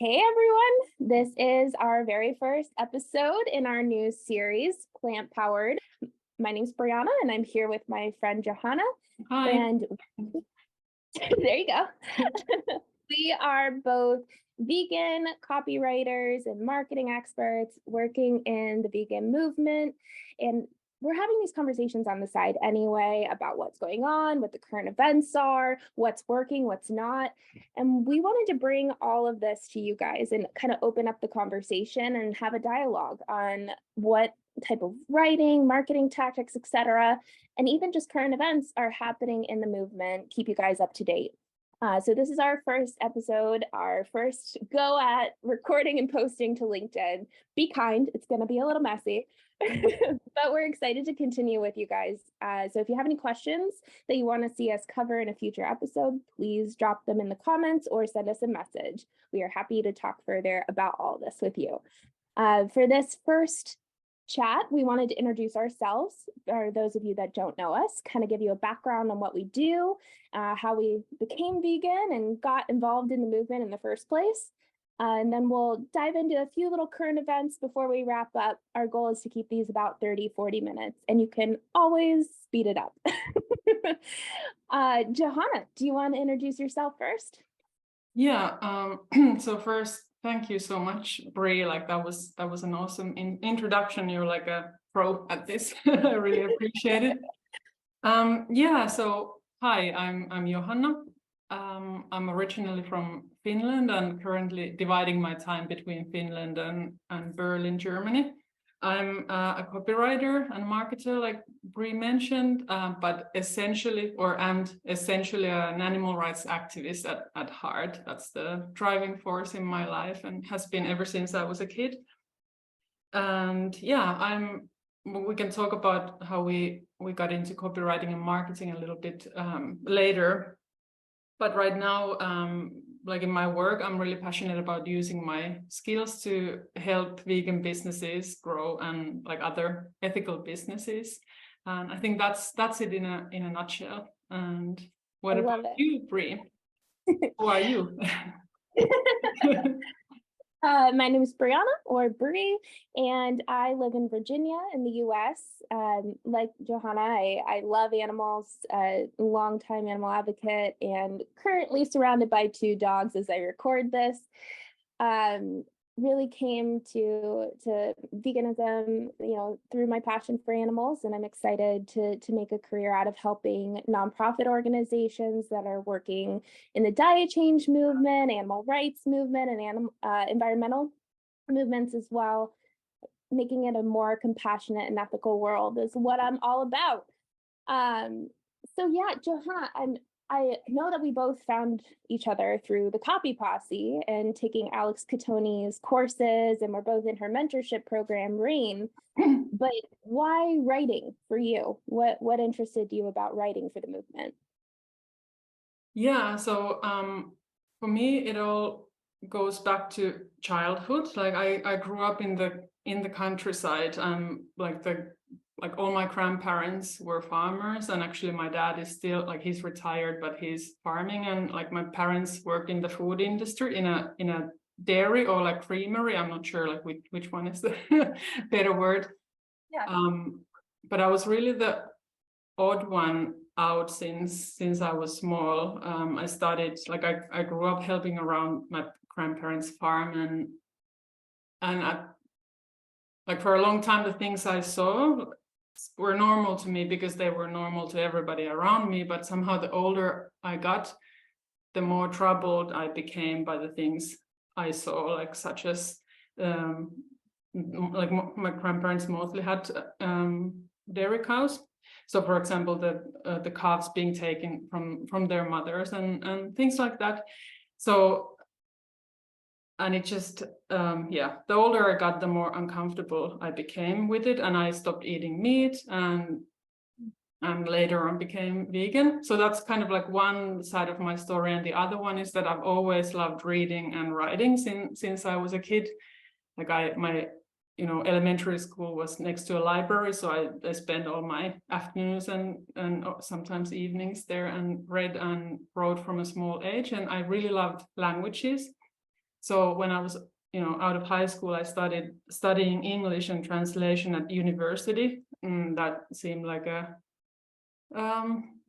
Hey everyone, this is our very first episode in our new series, Plant Powered. My name's Brianna and I'm here with my friend Johanna. Hi. And there you go. We are both vegan copywriters and marketing experts working in the vegan movement. And we're having these conversations on the side anyway about what's going on, what the current events are, what's working, what's not. And we wanted to bring all of this to you guys and kind of open up the conversation and have a dialogue on what type of writing, marketing tactics, etc., and even just current events are happening in the movement, keep you guys up to date. So this is our first episode, our first go at recording and posting to LinkedIn. Be kind, it's going to be a little messy, but we're excited to continue with you guys. So if you have any questions that you want to see us cover in a future episode, please drop them in the comments or send us a message. We are happy to talk further about all this with you. For this first chat, we wanted to introduce ourselves, or those of you that don't know us, kind of give you a background on what we do, how we became vegan and got involved in the movement in the first place. And then we'll dive into a few little current events before we wrap up. Our goal is to keep these about 30-40 minutes, and you can always speed it up. Johanna, do you want to introduce yourself first? Yeah. So first, thank you so much, Brie. Like that was an awesome introduction. You're like a pro at this. I really appreciate it. Yeah. So hi, I'm Johanna. I'm originally from Finland and currently dividing my time between Finland and Berlin, Germany. I'm a copywriter and marketer, like Brie mentioned, but essentially an animal rights activist at heart. That's the driving force in my life and has been ever since I was a kid. And yeah, we can talk about how we got into copywriting and marketing a little bit later. But right now, like in my work, I'm really passionate about using my skills to help vegan businesses grow and like other ethical businesses. And I think that's it in a nutshell. And what about you, Brie? Who are you? My name is Brianna, or Brie, and I live in Virginia in the US. Like Johanna, I love animals, a longtime animal advocate, and currently surrounded by 2 dogs as I record this. Really came to veganism, through my passion for animals, and I'm excited to make a career out of helping nonprofit organizations that are working in the diet change movement, animal rights movement, and environmental movements as well. Making it a more compassionate and ethical world is what I'm all about. So yeah, Johanna, I know that we both found each other through the Copy Posse and taking Alex Catoni's courses, and we're both in her mentorship program, Rain. But why writing for you? What interested you about writing for the movement? Yeah, so for me, it all goes back to childhood. Like I grew up in the countryside. Like all my grandparents were farmers, and actually my dad is still, like, he's retired, but he's farming, and like my parents work in the food industry in a dairy or like creamery. I'm not sure like which one is the better word. Yeah. But I was really the odd one out since I was small. I started, like, I grew up helping around my grandparents' farm, and like for a long time the things I saw were normal to me because they were normal to everybody around me. But somehow the older I got, the more troubled I became by the things I saw, like such as like my grandparents mostly had dairy cows. So, for example, the calves being taken from their mothers and things like that. So, and it just yeah, the older I got, the more uncomfortable I became with it, and I stopped eating meat and later on became vegan. So that's kind of like one side of my story, and the other one is that I've always loved reading and writing since I was a kid. Like my elementary school was next to a library, so I spent all my afternoons and sometimes evenings there and read and wrote from a small age. And I really loved languages. so when I was, out of high school, I started studying English and translation at university. And that seemed like it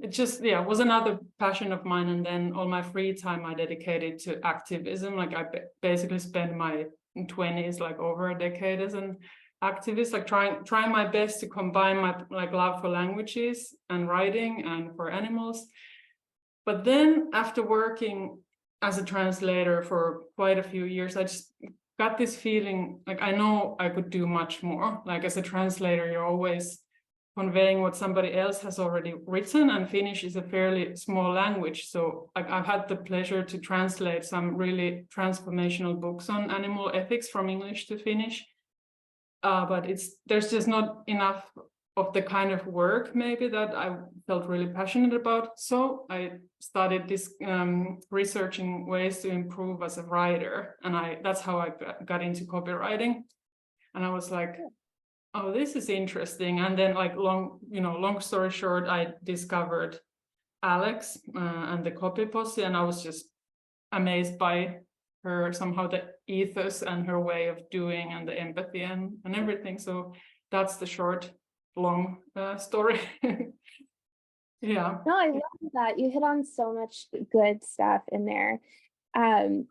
just, was another passion of mine. And then all my free time I dedicated to activism. Like I basically spent my 20s, like over a decade as an activist, like trying my best to combine my like love for languages and writing and for animals. But then after working as a translator for quite a few years, I just got this feeling like I know I could do much more. Like as a translator, you're always conveying what somebody else has already written, and Finnish is a fairly small language. So like I've had the pleasure to translate some really transformational books on animal ethics from English to Finnish. But there's just not enough of the kind of work maybe that I felt really passionate about. So I started this researching ways to improve as a writer, and that's how I got into copywriting. And I was like, oh, this is interesting. And then like long story short, I discovered Alex and the Copy Posse, and I was just amazed by her, somehow the ethos and her way of doing and the empathy and everything. So that's the short, long story. Yeah. No, I love that. You hit on so much good stuff in there.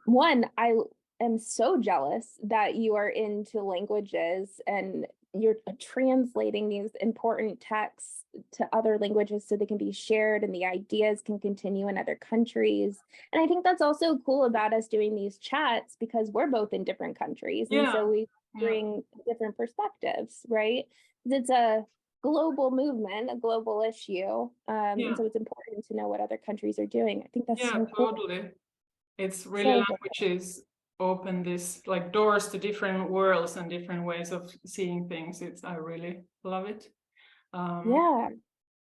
One, I am so jealous that you are into languages and you're translating these important texts to other languages so they can be shared and the ideas can continue in other countries. And I think that's also cool about us doing these chats, because we're both in different countries. And so we bring different perspectives, right? It's a global movement, a global issue. And so it's important to know what other countries are doing. I think that's so cool. Totally. It's really languages open this like doors to different worlds and different ways of seeing things. I really love it. And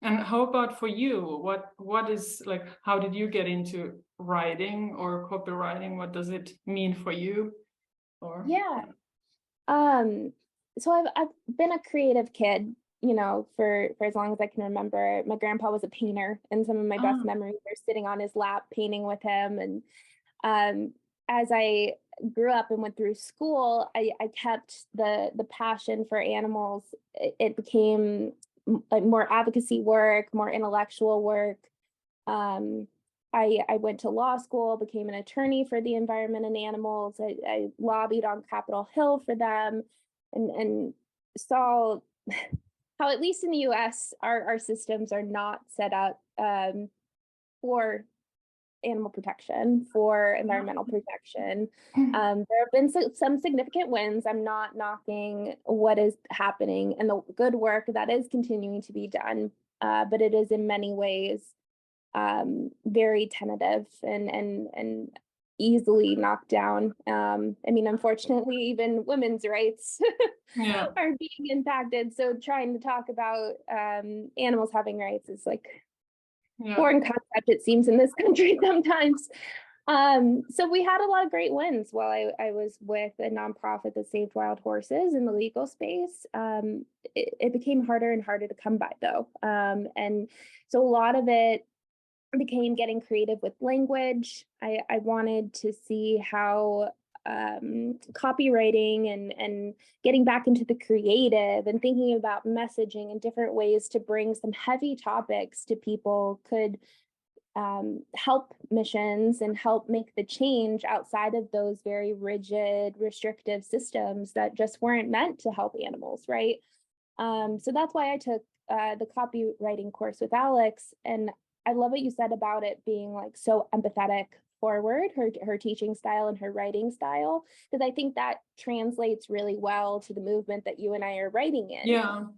how about for you? What is like, how did you get into writing or copywriting? What does it mean for you? Or so I've been a creative kid, for as long as I can remember. My grandpa was a painter, and some of my best memories are sitting on his lap painting with him. And as I grew up and went through school, I kept the passion for animals. It became like more advocacy work, more intellectual work. I went to law school, became an attorney for the environment and animals. I lobbied on Capitol Hill for them, and saw how, at least in the US, our systems are not set up for animal protection, for environmental protection. There have been some significant wins. I'm not knocking what is happening and the good work that is continuing to be done, but it is in many ways very tentative and easily knocked down. I mean, unfortunately, even women's rights are being impacted. So trying to talk about animals having rights is like foreign concept, it seems, in this country sometimes. So we had a lot of great wins while I was with a nonprofit that saved wild horses in the legal space. It became harder and harder to come by, though. And so a lot of it became getting creative with language. I wanted to see how copywriting and getting back into the creative and thinking about messaging and different ways to bring some heavy topics to people could help missions and help make the change outside of those very rigid, restrictive systems that just weren't meant to help animals, right? So that's why I took the copywriting course with Alex. And I love what you said about it being like so empathetic forward, her teaching style and her writing style, because I think that translates really well to the movement that you and I are writing in.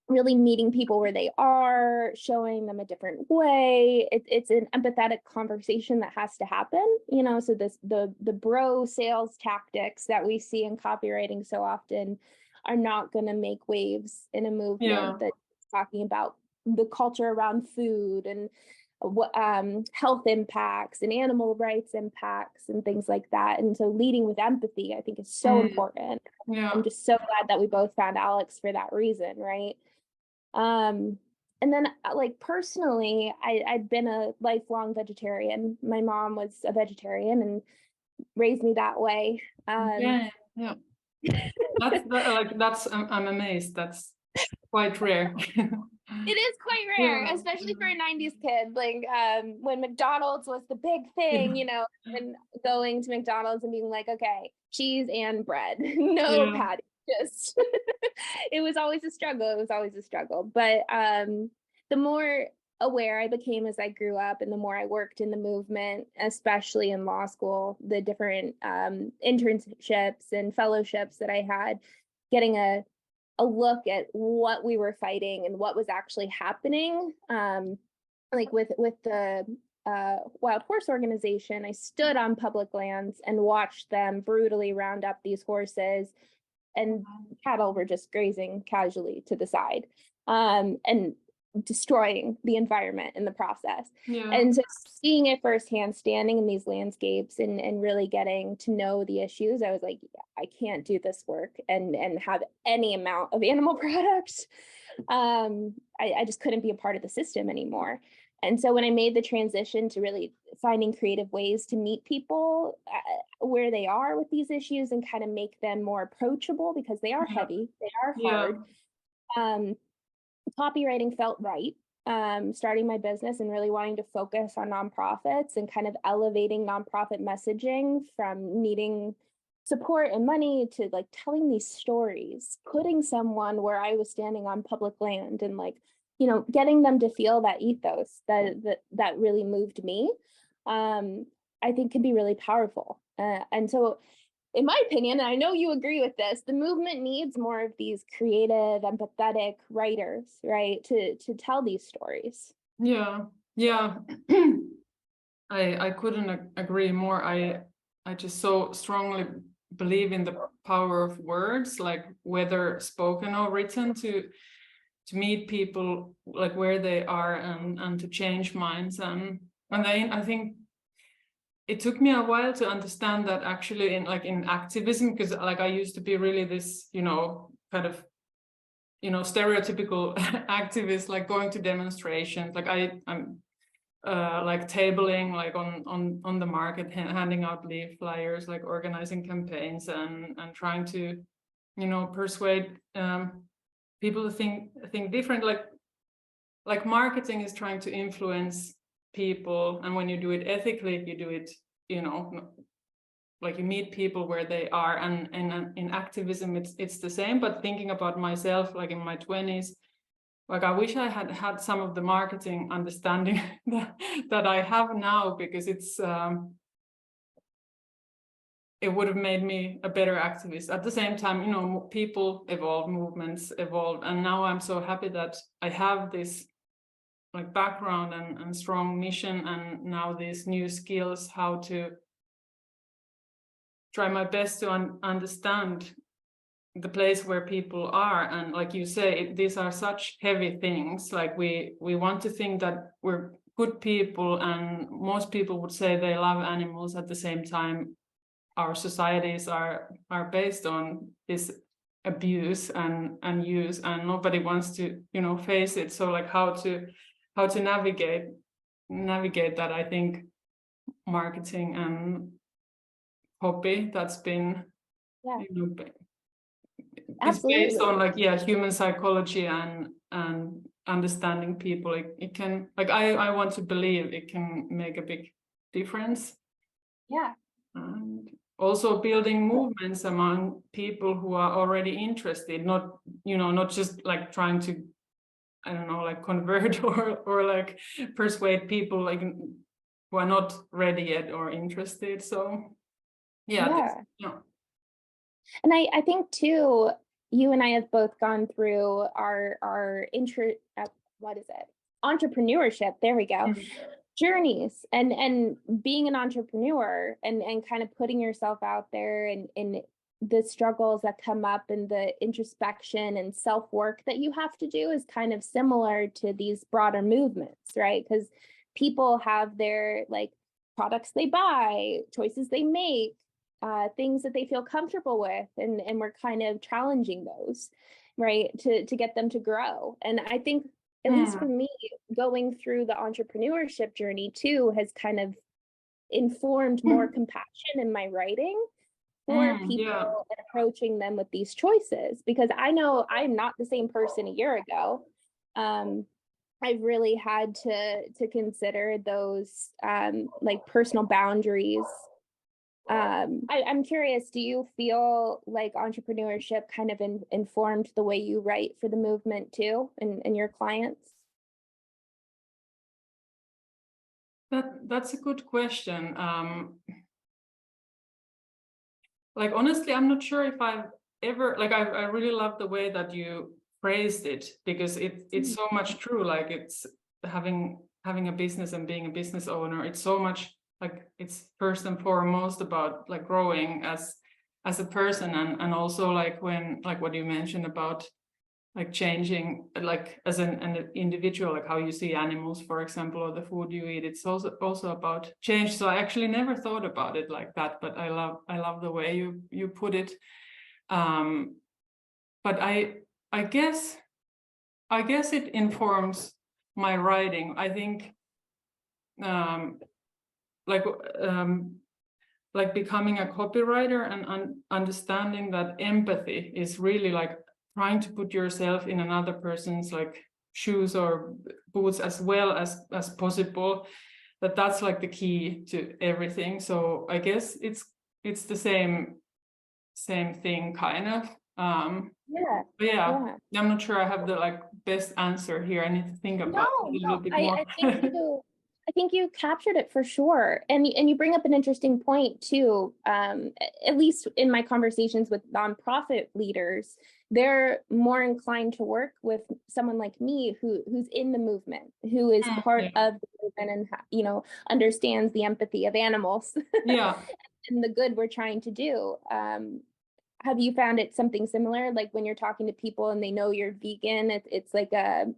Really meeting people where they are, showing them a different way. It's an empathetic conversation that has to happen, so the bro sales tactics that we see in copywriting so often are not going to make waves in a movement that's talking about the culture around food and what health impacts and animal rights impacts and things like that. And so leading with empathy, I think, is so important. I'm just so glad that we both found Alex for that reason, right? And then like personally, I'd been a lifelong vegetarian. My mom was a vegetarian, and raised me that way. Yeah, yeah. I'm amazed. That's quite rare. It is quite rare, Yeah. especially for a 90s kid. Like when McDonald's was the big thing, you know, and going to McDonald's and being like, okay, cheese and bread, no Yeah. patty, just it was always a struggle. It was always a struggle. But the more aware I became as I grew up and the more I worked in the movement, especially in law school, the different internships and fellowships that I had, getting a look at what we were fighting and what was actually happening. Like with the Wild Horse Organization, I stood on public lands and watched them brutally round up these horses, and cattle were just grazing casually to the side, and destroying the environment in the process. Yeah. And so seeing it firsthand, standing in these landscapes and really getting to know the issues, I was like, yeah, I can't do this work and have any amount of animal products. I just couldn't be a part of the system anymore. And so when I made the transition to really finding creative ways to meet people where they are with these issues and kind of make them more approachable, because they are heavy, they are hard. Copywriting felt right. Starting my business and really wanting to focus on nonprofits and kind of elevating nonprofit messaging from needing support and money to like telling these stories, putting someone where I was standing on public land and like, you know, getting them to feel that ethos that really moved me, I think can be really powerful. And so in my opinion, and I know you agree with this, the movement needs more of these creative, empathetic writers, right, to tell these stories. Yeah. I couldn't agree more. I just so strongly believe in the power of words, like whether spoken or written, to meet people like where they are and to change minds. And I think it took me a while to understand that actually in activism, because like I used to be really this, you know, kind of, you know, stereotypical activist, like going to demonstrations, like I'm like tabling like on the market, handing out leaf flyers, like organizing campaigns and trying to, you know, persuade people to think different. Like marketing is trying to influence people, and when you do it ethically, you do it, you know, like you meet people where they are. And in activism it's the same. But thinking about myself, like in my 20s, like I wish I had some of the marketing understanding that I have now, because it would have made me a better activist. At the same time, you know, people evolve, movements evolve, and now I'm so happy that I have this like background and strong mission, and now these new skills, how to try my best to understand the place where people are. And like you say, these are such heavy things. Like we want to think that we're good people, and most people would say they love animals. At the same time, our societies are based on this abuse and use, and nobody wants to, you know, face it. So like how to navigate that, I think marketing and hobby that's been, you know, it's based on like, yeah, human psychology and understanding people. It can, like I want to believe it can make a big difference. And also building movements among people who are already interested, not, you know, not just like trying to, I don't know, like convert or like persuade people like who are not ready yet or interested. So yeah. And I think too, you and I have both gone through our what is it? Entrepreneurship. There we go. Journeys and being an entrepreneur and kind of putting yourself out there and in the struggles that come up and the introspection and self-work that you have to do is kind of similar to these broader movements, right? Because people have their like products they buy, choices they make, things that they feel comfortable with, and we're kind of challenging those, right, to get them to grow. And I think, at least for me, going through the entrepreneurship journey too has kind of informed more compassion in my writing for people Yeah. and approaching them with these choices, because I know I'm not the same person a year ago. I've really had to consider those like personal boundaries. I'm curious, do you feel like entrepreneurship kind of informed the way you write for the movement too, and your clients? That's a good question. Like honestly, I'm not sure if I've ever I really love the way that you phrased it, because it's so much true. Like it's having a business and being a business owner, it's so much like it's first and foremost about like growing as a person, and also like when like what you mentioned about like changing like as an individual, like how you see animals, for example, or the food you eat, it's also about change. So I actually never thought about it like that, but I love the way you put it. But I guess it informs my writing. I think like like becoming a copywriter and understanding that empathy is really like trying to put yourself in another person's like shoes or boots as well as possible, that's like the key to everything. So I guess it's the same thing kind of. But yeah, I'm not sure I have the like best answer here. I need to think about it a little bit more. I think you captured it for sure. And you bring up an interesting point too. At least in my conversations with nonprofit leaders, they're more inclined to work with someone like me who's in the movement, who is part of the movement and, you know, understands the empathy of animals. Yeah. And the good we're trying to do. Have you found it something similar? Like when you're talking to people and they know you're vegan, it's like a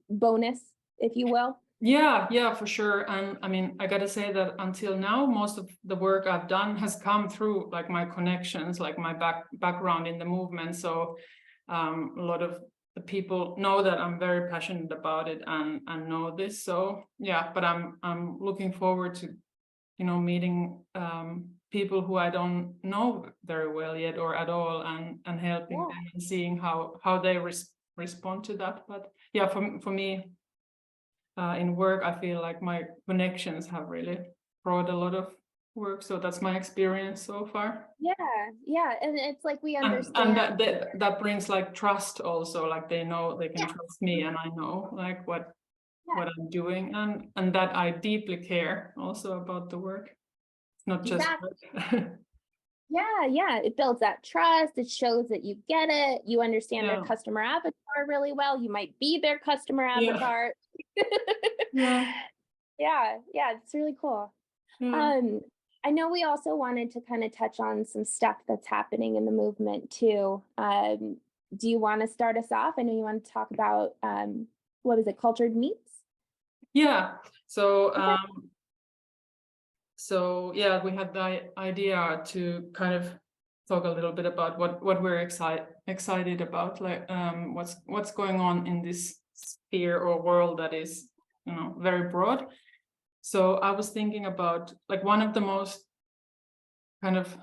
bonus, if you will? Yeah, for sure. And I mean, I gotta say that until now, most of the work I've done has come through like my connections, like my background in the movement. So a lot of the people know that I'm very passionate about it and know this. So yeah, but I'm looking forward to, you know, meeting people who I don't know very well yet or at all, and helping them and seeing how they respond to that. But yeah, for me, in work, I feel like my connections have really brought a lot of work. So that's my experience so far. Yeah, and it's like we understand. And that brings like trust also, like they know they can trust me, and I know like what I'm doing, and that I deeply care also about the work. It's not just work. Yeah, it builds that trust. It shows that you get it. You understand their customer avatar really well. You might be their customer avatar. Yeah. It's really cool. I know we also wanted to kind of touch on some stuff that's happening in the movement too. Do you want to start us off? I know you want to talk about what is it, cultured meats? Yeah. So yeah, we had the idea to kind of talk a little bit about what we're excited about, like what's going on in this sphere or world that is, you know, very broad. So I was thinking about like one of the most kind of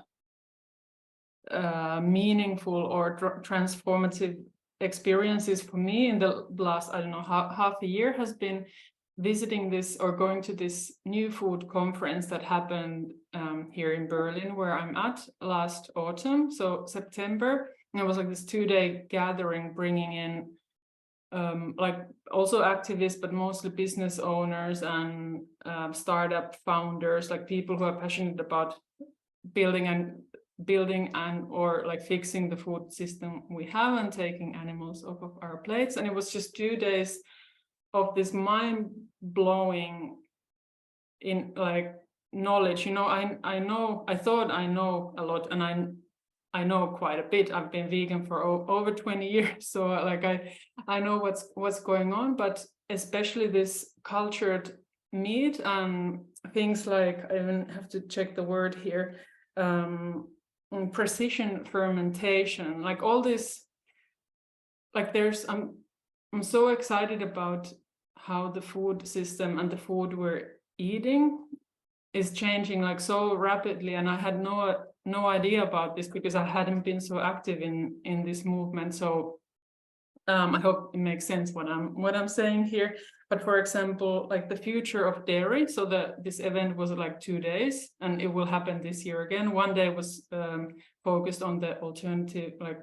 meaningful or transformative experiences for me in the last, I don't know, half a year has been visiting this or going to this new food conference that happened here in Berlin, where I'm at, last autumn, so September. And it was like this 2-day gathering bringing in like also activists, but mostly business owners and startup founders, like people who are passionate about building and or like fixing the food system we have and taking animals off of our plates. And it was just 2 days of this mind-blowing in like knowledge. You know, I thought I know a lot, and I know quite a bit. I've been vegan for over 20 years, so like I know what's going on. But especially this cultured meat and things like, I even have to check the word here, precision fermentation, like all this, like there's I'm so excited about how the food system and the food we're eating is changing like so rapidly, and I had no idea about this because I hadn't been so active in this movement. So I hope it makes sense what I'm saying here. But for example, like the future of dairy. So this event was like 2 days, and it will happen this year again. One day was focused on the alternative, like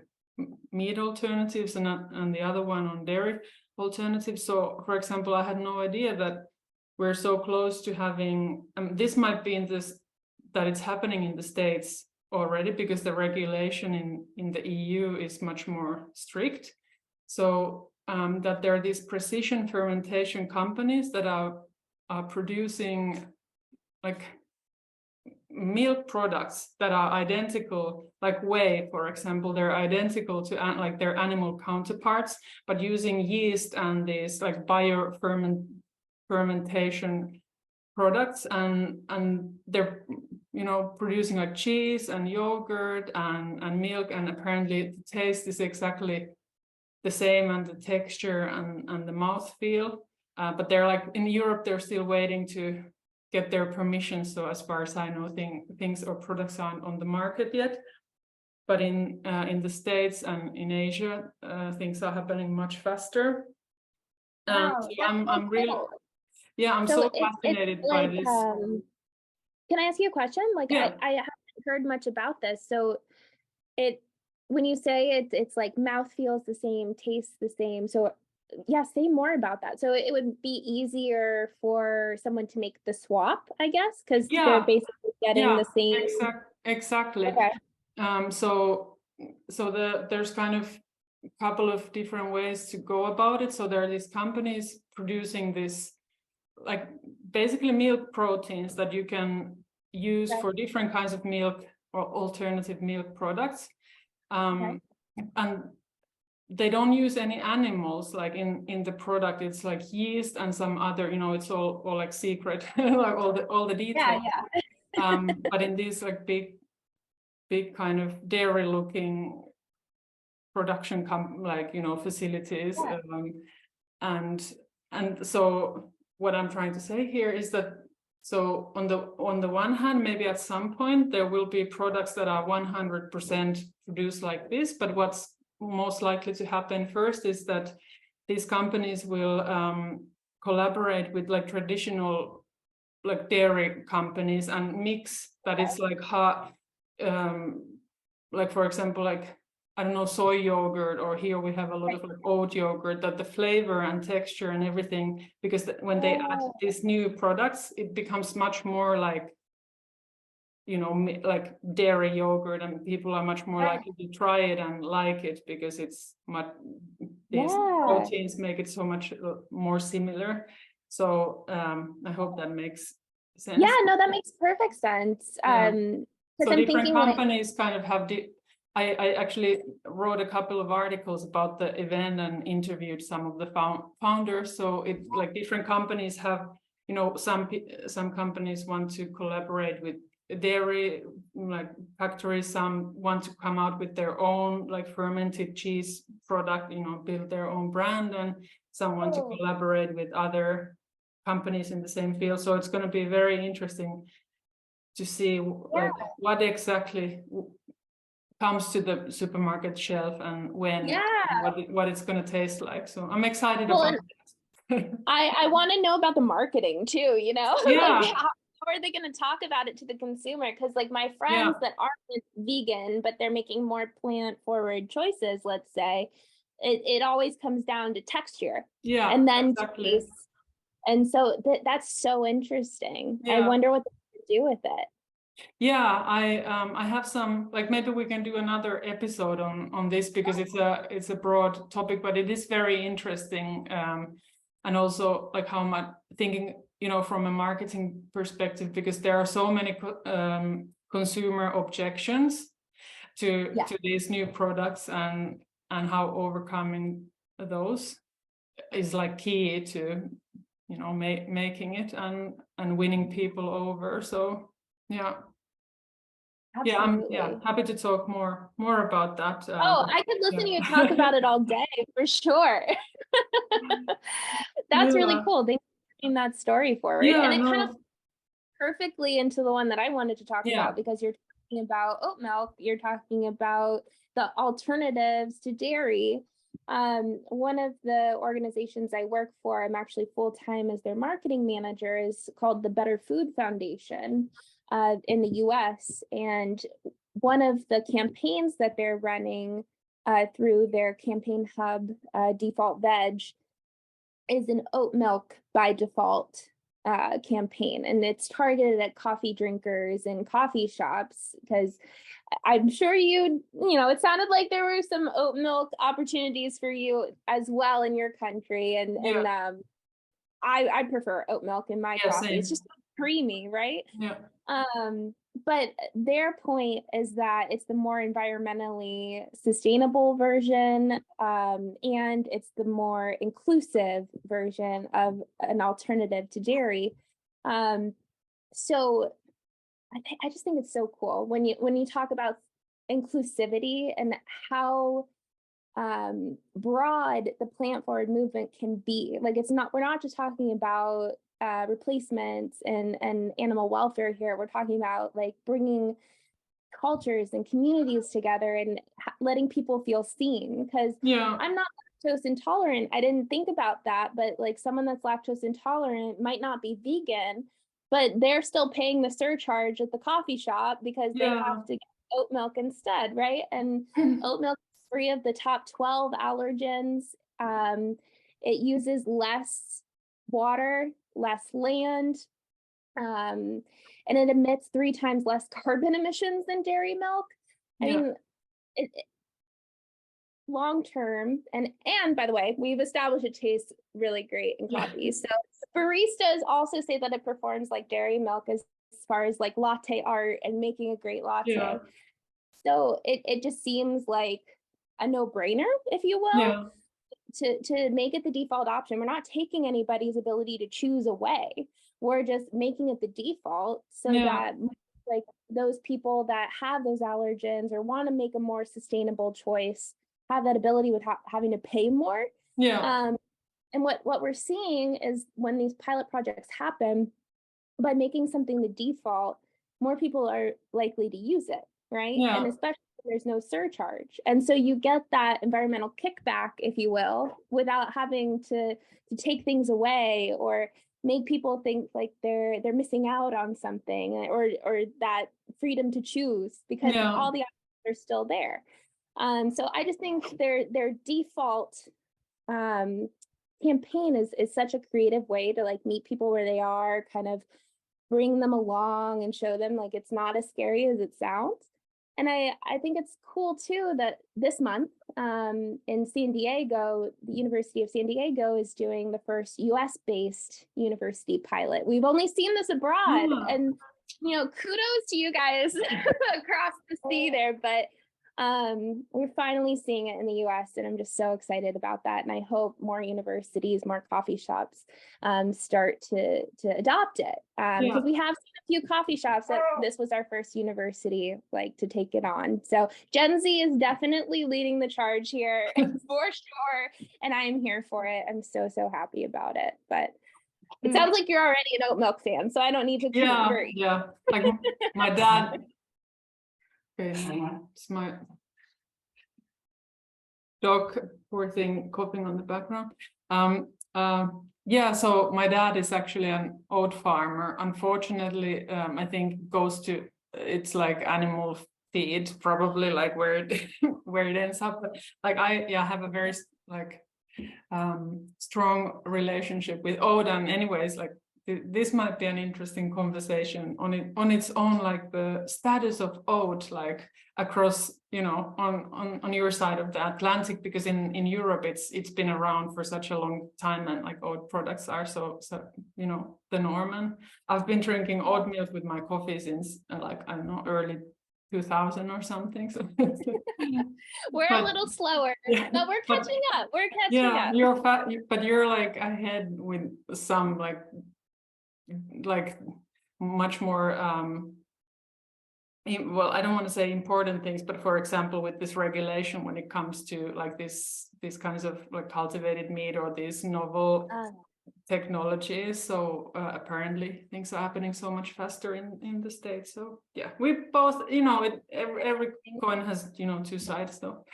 meat alternatives, and the other one on dairy alternatives. So for example, I had no idea that we're so close to having, this might be that it's happening in the States already, because the regulation in the EU is much more strict. So that there are these precision fermentation companies that are producing like milk products that are identical, like whey, for example, they're identical to like their animal counterparts, but using yeast and these like fermentation products, and they're producing like cheese and yogurt and milk, and apparently the taste is exactly the same, and the texture and the mouthfeel, but they're like in Europe, they're still waiting to get their permission. So as far as I know, things or products aren't on the market yet. But in the States and in Asia, things are happening much faster. Wow, so that's I'm so really, cool. yeah, I'm so fascinated by like, this. Can I ask you a question? Like, Yeah. I haven't heard much about this. So when you say it's like mouth feels the same, tastes the same. So yeah, say more about that. So it would be easier for someone to make the swap, I guess, because they're basically getting the same. Exactly. Okay. There's kind of a couple of different ways to go about it. So there are these companies producing this, like basically milk proteins that you can use for different kinds of milk or alternative milk products. And they don't use any animals like in the product. It's like yeast and some other, it's all like secret, like all the details. But in these like big kind of dairy looking production facilities. And so what I'm trying to say here is that, so on the one hand, maybe at some point there will be products that are 100% produced like this, but what's most likely to happen first is that these companies will collaborate with like traditional like dairy companies and mix that. It's like hot, like for example, like I don't know, soy yogurt, or here we have a lot of like oat yogurt, that the flavor and texture and everything, because when they add these new products, it becomes much more like, like dairy yogurt, and people are much more likely to try it and like it, because it's much, these proteins make it so much more similar. So I hope that makes sense. Yeah, no, that makes perfect sense. So different companies kind of have I actually wrote a couple of articles about the event and interviewed some of the founders. So it's like different companies have, some companies want to collaborate with dairy like factories, some want to come out with their own like fermented cheese product, build their own brand, and some want to collaborate with other companies in the same field. So it's going to be very interesting to see like what exactly comes to the supermarket shelf and when, what it's going to taste like. So I'm excited about it. I want to know about the marketing too, like how are they going to talk about it to the consumer? Because like my friends that aren't vegan, but they're making more plant forward choices, let's say, it always comes down to texture and then taste. And so that's so interesting. I wonder what they do with it. Yeah, I have some, like maybe we can do another episode on this, because it's a broad topic, but it is very interesting, and also like how much thinking, from a marketing perspective, because there are so many consumer objections to these new products, and how overcoming those is like key to making it and winning people over. So yeah. Absolutely. I'm happy to talk more about that. I could listen to you talk about it all day for sure. That's really cool. Thanks for bringing that story forward. And it kind of perfectly into the one that I wanted to talk Yeah. about, because you're talking about oat milk, you're talking about the alternatives to dairy. One of the organizations I work for, I'm actually full-time as their marketing manager, is called the Better Food Foundation in the US. And one of the campaigns that they're running through their campaign hub, Default Veg, is an oat milk by default campaign, and it's targeted at coffee drinkers and coffee shops, because I'm sure it sounded like there were some oat milk opportunities for you as well in your country, and I prefer oat milk in my coffee. Same. It's just so creamy, right? Yeah. But their point is that it's the more environmentally sustainable version, and it's the more inclusive version of an alternative to dairy. So I just think it's so cool when you talk about inclusivity and how broad the plant forward movement can be. Like, we're not just talking about replacements and animal welfare here. We're talking about like bringing cultures and communities together and letting people feel seen, because I'm not lactose intolerant. I didn't think about that, but like someone that's lactose intolerant might not be vegan, but they're still paying the surcharge at the coffee shop because they have to get oat milk instead, right? And oat milk is free of the top 12 allergens. It uses less water, less land, and it emits 3 times less carbon emissions than dairy milk. I mean, long term, and by the way, we've established it tastes really great in coffee. So baristas also say that it performs like dairy milk as far as like latte art and making a great latte. So it just seems like a no-brainer, if you will. To make it the default option. We're not taking anybody's ability to choose away. We're just making it the default so that like those people that have those allergens or want to make a more sustainable choice have that ability without having to pay more. And what we're seeing is when these pilot projects happen, by making something the default, more people are likely to use it, right? And especially there's no surcharge. And so you get that environmental kickback, if you will, without having to take things away or make people think like they're missing out on something, or that freedom to choose, because all the options are still there. So I just think their default campaign is such a creative way to like meet people where they are, kind of bring them along and show them like it's not as scary as it sounds. And I think it's cool too that this month in San Diego, the University of San Diego is doing the first US-based university pilot. We've only seen this abroad, and kudos to you guys across the sea there, but we're finally seeing it in the US, and I'm just so excited about that. And I hope more universities, more coffee shops start to adopt it, because we have seen a few coffee shops that this was our first university like to take it on. So Gen Z is definitely leading the charge here for sure, and I'm here for it. I'm so happy about it. But it sounds like you're already an oat milk fan, so I don't need to convert. Like my dad. It's my dog, poor thing, coughing on the background. So my dad is actually an oat farmer. Unfortunately, I think it's like animal feed, probably like where it ends up. But like I have a very like strong relationship with oat, and anyways, like this might be an interesting conversation on its own, like the status of oat, like across, on your side of the Atlantic, because in Europe it's been around for such a long time, and like oat products are so the norm. And I've been drinking oat milk with my coffee since like I don't know, early 2000 or something. So we're a little slower, but we're catching up. We're catching up. You're fat, but you're like ahead with some like much more I don't want to say important things, but for example, with this regulation, when it comes to like these kinds of like cultivated meat or these novel technology is. So apparently things are happening so much faster in the States. So yeah, we both, you know, every coin has, you know, two sides though.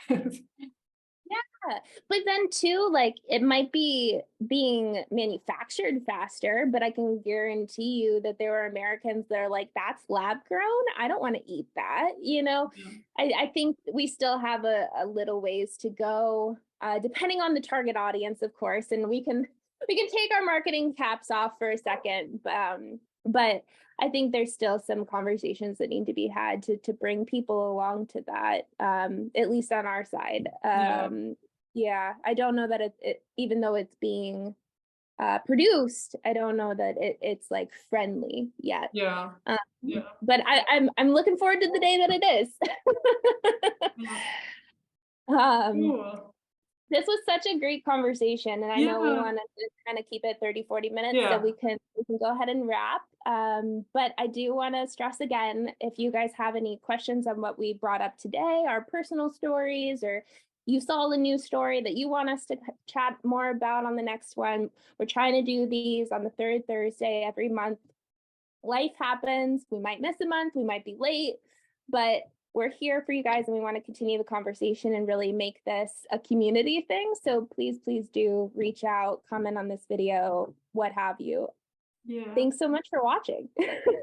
But then too, like it might be being manufactured faster, but I can guarantee you that there are Americans that are like, that's lab grown. I don't want to eat that. You know, Yeah. I think we still have a little ways to go, depending on the target audience, of course, and we can take our marketing caps off for a second. But I think there's still some conversations that need to be had to bring people along to that, at least on our side. Yeah, I don't know that it even though it's being produced, I don't know that it's like friendly yet. Yeah. Yeah. But I'm looking forward to the day that it is. Yeah. Um, Cool. this was such a great conversation, and I know we Yeah. want to kind of keep it 30-40 minutes, so Yeah. we can go ahead and wrap. But I do want to stress again, if you guys have any questions on what we brought up today, our personal stories, or you saw a news story that you want us to chat more about on the next one, we're trying to do these on the third Thursday every month. Life happens, we might miss a month, we might be late, but we're here for you guys, and we want to continue the conversation and really make this a community thing. So please do reach out, comment on this video, what have you. Yeah. Thanks so much for watching.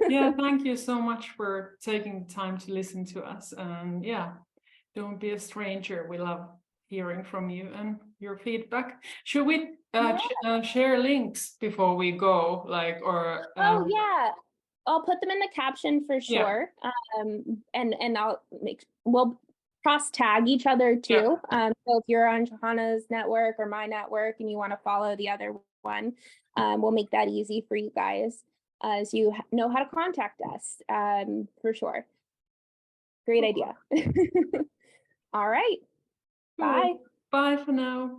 Yeah, thank you so much for taking time to listen to us. And yeah, don't be a stranger. We love hearing from you and your feedback. Should we share links before we go, like, or Oh yeah, I'll put them in the caption for yeah. sure. And we'll cross tag each other too. So if you're on Johanna's network or my network and you want to follow the other one, we'll make that easy for you guys, as you know how to contact us, for sure. Great idea. All right. Cool. Bye. Bye for now.